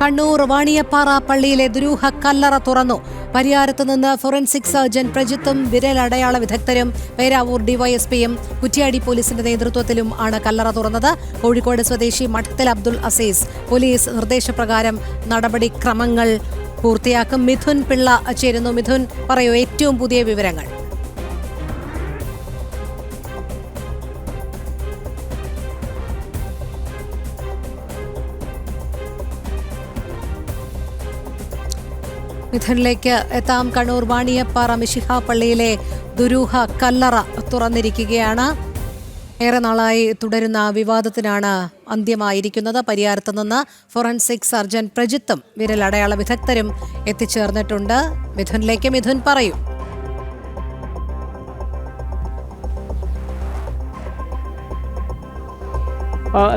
കണ്ണൂർ വാണിയപ്പാറ പള്ളിയിലെ ദുരൂഹ കല്ലറ തുറന്നു. പരിയാരത്ത് നിന്ന് ഫോറൻസിക് സർജൻ പ്രജിത്തും വിരലടയാള വിദഗ്ധരും പേരാവൂർ ഡിവൈഎസ്പിയും കുറ്റ്യാടി പോലീസിന്റെ നേതൃത്വത്തിലും ആണ് കല്ലറ തുറന്നത്. കോഴിക്കോട് സ്വദേശി മഠത്തിൽ അബ്ദുൾ അസീസ് പോലീസ് നിർദ്ദേശപ്രകാരം നടപടിക്രമങ്ങൾ പൂർത്തിയാക്കും. മിഥുൻ പിള്ള ചേരുന്നു. മിഥുൻ, പറയൂ ഏറ്റവും പുതിയ വിവരങ്ങൾ. മിഥുനിലേക്ക് എത്താം. കണ്ണൂർ വാണിയപ്പാറ മിശിഹ പള്ളിയിലെ ദുരൂഹ കല്ലറ തുറന്നിരിക്കുകയാണ്. ഏറെ നാളായി തുടരുന്ന വിവാദത്തിനാണ് അന്ത്യമായിരിക്കുന്നത്. പരിയാരത്ത് നിന്ന് ഫോറൻസിക് സർജൻ പ്രജിത്തും വിരലടയാള വിദഗ്ധരും എത്തിച്ചേർന്നിട്ടുണ്ട്. മിഥുനിലേക്ക്. മിഥുൻ, പറയൂ.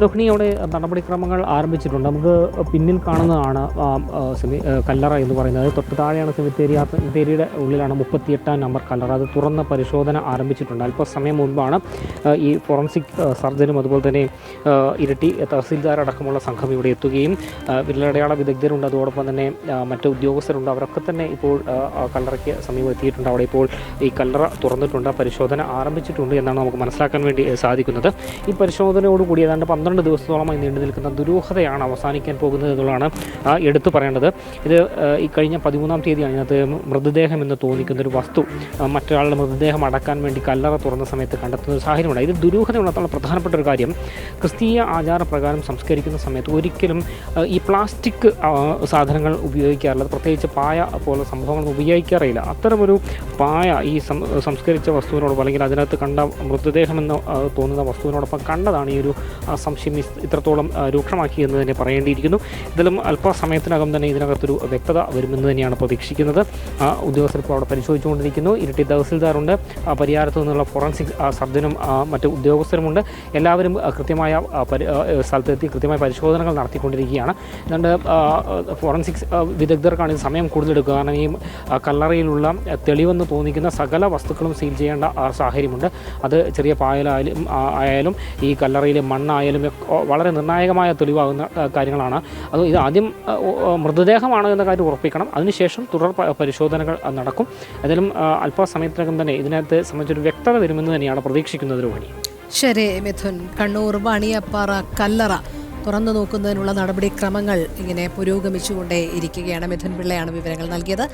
രോഹിണിയോടെ നടപടിക്രമങ്ങൾ ആരംഭിച്ചിട്ടുണ്ട്. നമുക്ക് പിന്നിൽ കാണുന്നതാണ് കല്ലറ എന്ന് പറയുന്നത്. തൊട്ട് താഴെയാണ് സെമിത്തേരിയുടെ ഉള്ളിലാണ് 38 നമ്പർ കല്ലറ. അത് തുറന്ന പരിശോധന ആരംഭിച്ചിട്ടുണ്ട്. അല്പസമയം മുൻപാണ് ഈ ഫോറൻസിക് സർജനും അതുപോലെ തന്നെ ഇരട്ടി തഹസീൽദാരടക്കമുള്ള സംഘം ഇവിടെ എത്തുകയും വിരലടയാള വിദഗ്ധരുണ്ട്, അതോടൊപ്പം തന്നെ മറ്റ് ഉദ്യോഗസ്ഥരുണ്ട്. അവരൊക്കെ തന്നെ ഇപ്പോൾ കല്ലറയ്ക്ക് സമീപം എത്തിയിട്ടുണ്ട്. അവിടെ ഇപ്പോൾ ഈ കല്ലറ തുറന്നിട്ടുണ്ട്, പരിശോധന ആരംഭിച്ചിട്ടുണ്ട് എന്നാണ് നമുക്ക് മനസ്സിലാക്കാൻ വേണ്ടി സാധിക്കുന്നത്. ഈ പരിശോധനയോടുകൂടി ഏതാണ്ട് 12 ദിവസത്തോളമായി നീണ്ടു നിൽക്കുന്ന ദുരൂഹതയാണ് അവസാനിക്കാൻ പോകുന്നത് എന്നുള്ളതാണ് എടുത്തു പറയേണ്ടത്. ഇത് ഈ കഴിഞ്ഞ 13-ാം തീയതിയാണ് ഇതിനകത്ത് മൃതദേഹം എന്ന് തോന്നിക്കുന്നൊരു വസ്തു മറ്റൊരാളുടെ മൃതദേഹം അടക്കാൻ വേണ്ടി കല്ലറ തുറന്ന സമയത്ത് കണ്ടെത്തുന്ന ഒരു സാഹചര്യമുണ്ട്. ഇത് ദുരൂഹതയുള്ളതാണ് പ്രധാനപ്പെട്ട ഒരു കാര്യം. ക്രിസ്തീയ ആചാരപ്രകാരം സംസ്കരിക്കുന്ന സമയത്ത് ഒരിക്കലും ഈ പ്ലാസ്റ്റിക് സാധനങ്ങൾ ഉപയോഗിക്കാറില്ല, പ്രത്യേകിച്ച് പായ പോലുള്ള സംഭവങ്ങൾ ഉപയോഗിക്കാറില്ല. അത്തരമൊരു പായ ഈ സംസ്കരിച്ച വസ്തുവിനോടൊപ്പം അല്ലെങ്കിൽ അതിനകത്ത് കണ്ട മൃതദേഹമെന്ന് തോന്നുന്ന വസ്തുവിനോടൊപ്പം കണ്ടതാണ് ഈ ഒരു സംശയം ഇത്രത്തോളം രൂക്ഷമാക്കി എന്ന് തന്നെ പറയേണ്ടിയിരിക്കുന്നു. ഇതിലും അല്പസമയത്തിനകം തന്നെ ഇതിനകത്തൊരു വ്യക്തത വരുമെന്ന് തന്നെയാണ് പ്രതീക്ഷിക്കുന്നത്. ഉദ്യോഗസ്ഥർ ഇപ്പോൾ അവിടെ പരിശോധിച്ചുകൊണ്ടിരിക്കുന്നു. ഇരട്ടി തഹസിൽദാറുണ്ട്, പരിയാരത്തു നിന്നുള്ള ഫോറൻസിക് സർജനും മറ്റ് ഉദ്യോഗസ്ഥരുമുണ്ട്. എല്ലാവരും കൃത്യമായ സ്ഥലത്തെത്തി കൃത്യമായ പരിശോധനകൾ നടത്തിക്കൊണ്ടിരിക്കുകയാണ്. അതുകൊണ്ട് ഫോറൻസിക് വിദഗ്ധർക്കാണ് ഇത് സമയം കൂടുതലെടുക്കുക. കാരണം ഈ കല്ലറയിലുള്ള തെളിവെന്ന് തോന്നിക്കുന്ന സകല വസ്തുക്കളും സീൽ ചെയ്യേണ്ട സാഹചര്യമുണ്ട്. അത് ചെറിയ പായലായാലും ഈ കല്ലറയിലെ മണ്ണായാലും വളരെ നിർണായകമായ തെളിവാകുന്ന കാര്യങ്ങളാണ്. അത് ഇത് ആദ്യം മൃതദേഹമാണ് എന്ന കാര്യം ഉറപ്പിക്കണം. അതിനുശേഷം തുടർ പരിശോധനകൾ നടക്കും. ഏതായാലും അല്പസമയത്തിനകം തന്നെ ഇതിനകത്ത് സംബന്ധിച്ചൊരു വ്യക്തത വരുമെന്ന് തന്നെയാണ് പ്രതീക്ഷിക്കുന്നത്. രോഹിണി. ശരി മിഥുൻ. കണ്ണൂർ വാണിയപ്പാറ കല്ലറ തുറന്നു നോക്കുന്നതിനുള്ള നടപടിക്രമങ്ങൾ ഇങ്ങനെ പുരോഗമിച്ചുകൊണ്ടേ ഇരിക്കുകയാണ്. മിഥുൻ പിള്ളയാണ് വിവരങ്ങൾ നൽകിയത്.